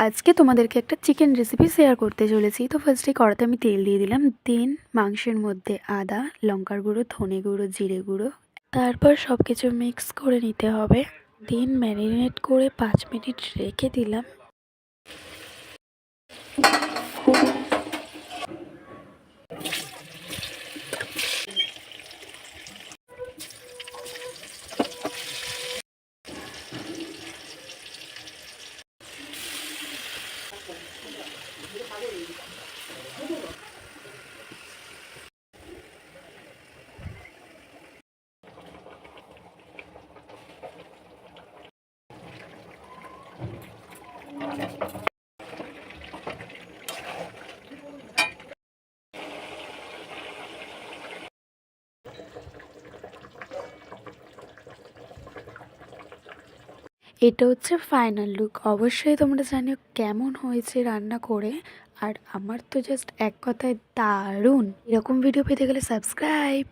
আজকে তোমাদেরকে একটা চিকেন রেসিপি শেয়ার করতে চলেছি। তো ফার্স্টে কড়াতে আমি তেল দিয়ে দিলাম, দেন মাংসের মধ্যে আদা, লঙ্কার গুঁড়ো, ধনে গুঁড়ো, জিরে গুঁড়ো, তারপর সব কিছু মিক্স করে নিতে হবে। দেন ম্যারিনেট করে 5 মিনিট রেখে দিলাম। এটা হচ্ছে ফাইনাল লুক। অবশ্যই তোমরা জানিও কেমন হয়েছে রান্না করে। আর আমার তো জাস্ট এক কথায় দারুণ। এরকম ভিডিও পেতে গেলে সাবস্ক্রাইব।